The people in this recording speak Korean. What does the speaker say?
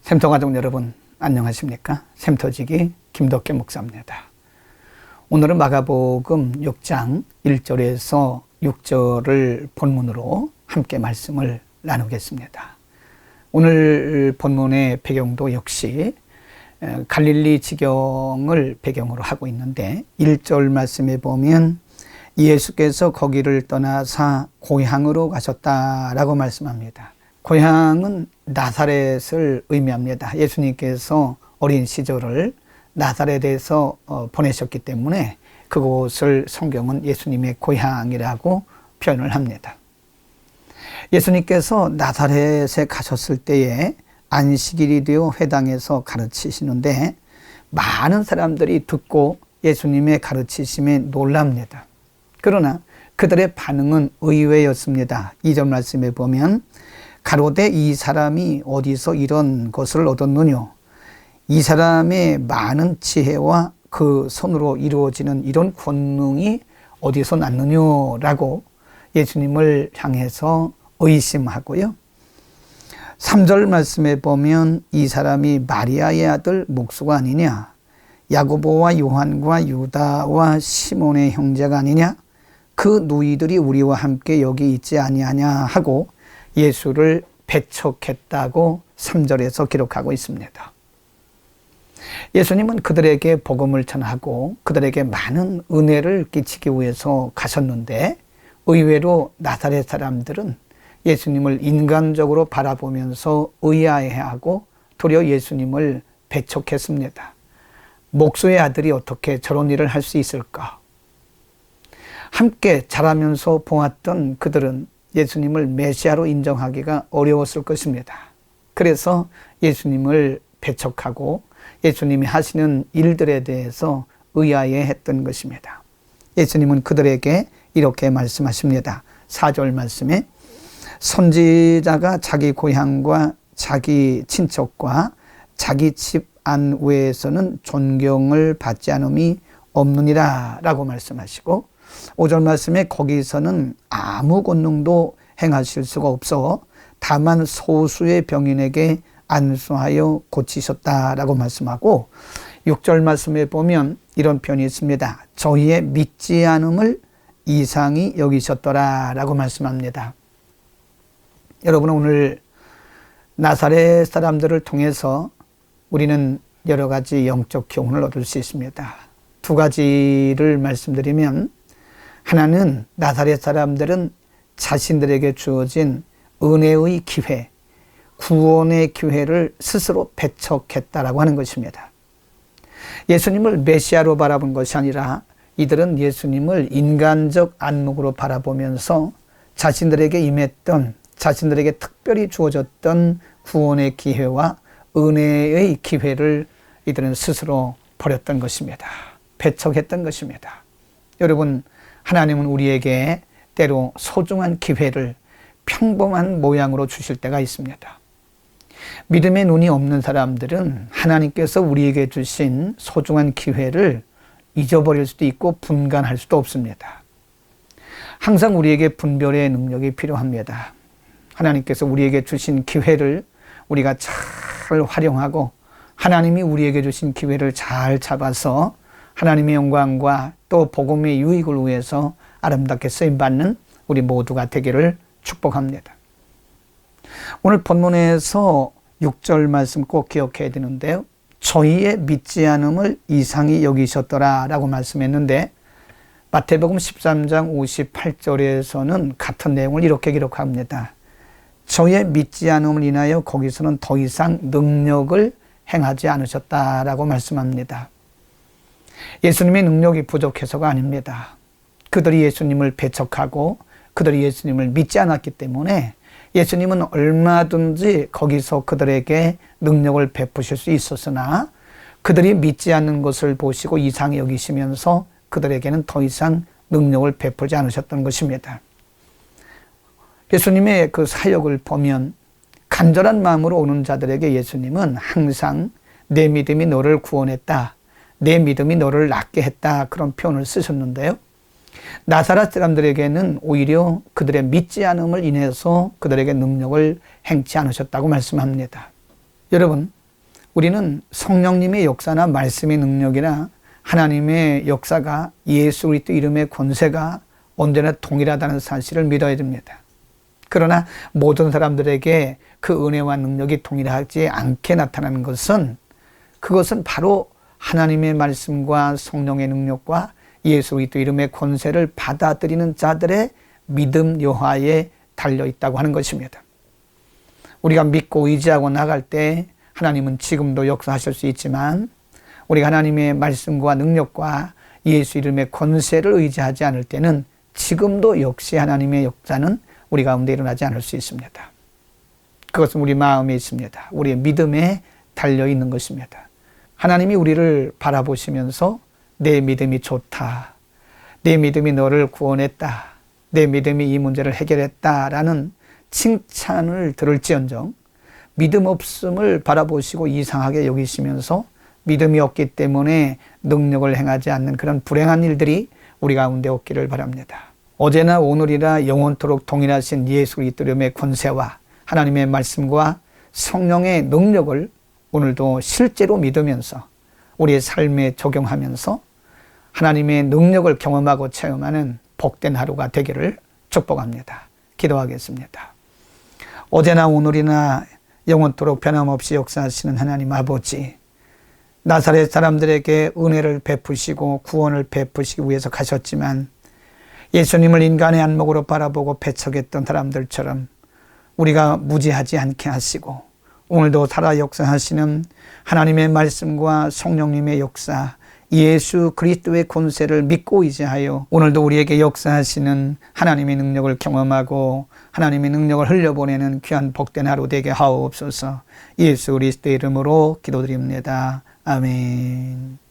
샘터 가족 여러분 안녕하십니까? 샘터지기 김덕계 목사입니다. 오늘은 마가복음 6장 1절에서 6절을 본문으로 함께 말씀을 나누겠습니다. 오늘 본문의 배경도 역시 갈릴리 지경을 배경으로 하고 있는데 1절 말씀에 보면 예수께서 거기를 떠나사 고향으로 가셨다라고 말씀합니다. 고향은 나사렛을 의미합니다. 예수님께서 어린 시절을 나사렛에서 보내셨기 때문에 그곳을 성경은 예수님의 고향이라고 표현을 합니다. 예수님께서 나사렛에 가셨을 때에 안식일이 되어 회당에서 가르치시는데 많은 사람들이 듣고 예수님의 가르치심에 놀랍니다. 그러나 그들의 반응은 의외였습니다. 2절 말씀에 보면 가로되 이 사람이 어디서 이런 것을 얻었느뇨? 이 사람의 많은 지혜와 그 손으로 이루어지는 이런 권능이 어디서 났느뇨? 라고 예수님을 향해서 의심하고요. 3절 말씀에 보면 이 사람이 마리아의 아들 목수가 아니냐? 야고보와 요한과 유다와 시몬의 형제가 아니냐? 그 누이들이 우리와 함께 여기 있지 아니하냐 하고 예수를 배척했다고 3절에서 기록하고 있습니다. 예수님은 그들에게 복음을 전하고 그들에게 많은 은혜를 끼치기 위해서 가셨는데 의외로 나사렛 사람들은 예수님을 인간적으로 바라보면서 의아해하고 도리어 예수님을 배척했습니다. 목수의 아들이 어떻게 저런 일을 할 수 있을까? 함께 자라면서 보았던 그들은 예수님을 메시아로 인정하기가 어려웠을 것입니다. 그래서 예수님을 배척하고 예수님이 하시는 일들에 대해서 의아해했던 것입니다. 예수님은 그들에게 이렇게 말씀하십니다. 4절 말씀에 선지자가 자기 고향과 자기 친척과 자기 집 안 외에서는 존경을 받지 않음이 없느니라 라고 말씀하시고 5절 말씀에 거기서는 아무 권능도 행하실 수가 없어 다만 소수의 병인에게 안수하여 고치셨다라고 말씀하고 6절 말씀에 보면 이런 표현이 있습니다. 저희의 믿지 않음을 이상히 여기셨더라라고 말씀합니다. 여러분 오늘 나사렛 사람들을 통해서 우리는 여러 가지 영적 교훈을 얻을 수 있습니다. 두 가지를 말씀드리면 하나는 나사렛 사람들은 자신들에게 주어진 은혜의 기회, 구원의 기회를 스스로 배척했다라고 하는 것입니다. 예수님을 메시아로 바라본 것이 아니라 이들은 예수님을 인간적 안목으로 바라보면서 자신들에게 임했던, 자신들에게 특별히 주어졌던 구원의 기회와 은혜의 기회를 이들은 스스로 버렸던 것입니다. 배척했던 것입니다. 여러분, 하나님은 우리에게 때로 소중한 기회를 평범한 모양으로 주실 때가 있습니다. 믿음의 눈이 없는 사람들은 하나님께서 우리에게 주신 소중한 기회를 잊어버릴 수도 있고 분간할 수도 없습니다. 항상 우리에게 분별의 능력이 필요합니다. 하나님께서 우리에게 주신 기회를 우리가 잘 활용하고 하나님이 우리에게 주신 기회를 잘 잡아서 하나님의 영광과 또 복음의 유익을 위해서 아름답게 쓰임받는 우리 모두가 되기를 축복합니다. 오늘 본문에서 6절 말씀 꼭 기억해야 되는데요. 저희의 믿지 않음을 이상히 여기셨더라 라고 말씀했는데 마태복음 13장 58절에서는 같은 내용을 이렇게 기록합니다. 저희의 믿지 않음을 인하여 거기서는 더 이상 능력을 행하지 않으셨다라고 말씀합니다. 예수님의 능력이 부족해서가 아닙니다. 그들이 예수님을 배척하고 그들이 예수님을 믿지 않았기 때문에 예수님은 얼마든지 거기서 그들에게 능력을 베푸실 수 있었으나 그들이 믿지 않는 것을 보시고 이상히 여기시면서 그들에게는 더 이상 능력을 베풀지 않으셨던 것입니다. 예수님의 그 사역을 보면 간절한 마음으로 오는 자들에게 예수님은 항상 내 믿음이 너를 구원했다. 내 믿음이 너를 낫게 했다. 그런 표현을 쓰셨는데요. 나사렛 사람들에게는 오히려 그들의 믿지 않음을 인해서 그들에게 능력을 행치 않으셨다고 말씀합니다. 여러분, 우리는 성령님의 역사나 말씀의 능력이나 하나님의 역사가 예수 그리스도 이름의 권세가 언제나 동일하다는 사실을 믿어야 됩니다. 그러나 모든 사람들에게 그 은혜와 능력이 동일하지 않게 나타나는 것은 그것은 바로 하나님의 말씀과 성령의 능력과 예수 그리스도 이름의 권세를 받아들이는 자들의 믿음 여하에 달려 있다고 하는 것입니다. 우리가 믿고 의지하고 나갈 때 하나님은 지금도 역사하실 수 있지만 우리가 하나님의 말씀과 능력과 예수 이름의 권세를 의지하지 않을 때는 지금도 역시 하나님의 역사는 우리 가운데 일어나지 않을 수 있습니다. 그것은 우리 마음에 있습니다. 우리의 믿음에 달려 있는 것입니다. 하나님이 우리를 바라보시면서 내 믿음이 좋다. 내 믿음이 너를 구원했다. 내 믿음이 이 문제를 해결했다라는 칭찬을 들을지언정 믿음 없음을 바라보시고 이상하게 여기시면서 믿음이 없기 때문에 능력을 행하지 않는 그런 불행한 일들이 우리 가운데 없기를 바랍니다. 어제나 오늘이나 영원토록 동일하신 예수 그리스도의 권세와 하나님의 말씀과 성령의 능력을 오늘도 실제로 믿으면서 우리의 삶에 적용하면서 하나님의 능력을 경험하고 체험하는 복된 하루가 되기를 축복합니다. 기도하겠습니다. 어제나 오늘이나 영원토록 변함없이 역사하시는 하나님 아버지, 나사렛 사람들에게 은혜를 베푸시고 구원을 베푸시기 위해서 가셨지만 예수님을 인간의 안목으로 바라보고 배척했던 사람들처럼 우리가 무지하지 않게 하시고 오늘도 살아 역사하시는 하나님의 말씀과 성령님의 역사, 예수 그리스도의 권세를 믿고 의지하여 오늘도 우리에게 역사하시는 하나님의 능력을 경험하고 하나님의 능력을 흘려보내는 귀한 복된 하루 되게 하옵소서. 예수 그리스도의 이름으로 기도드립니다. 아멘.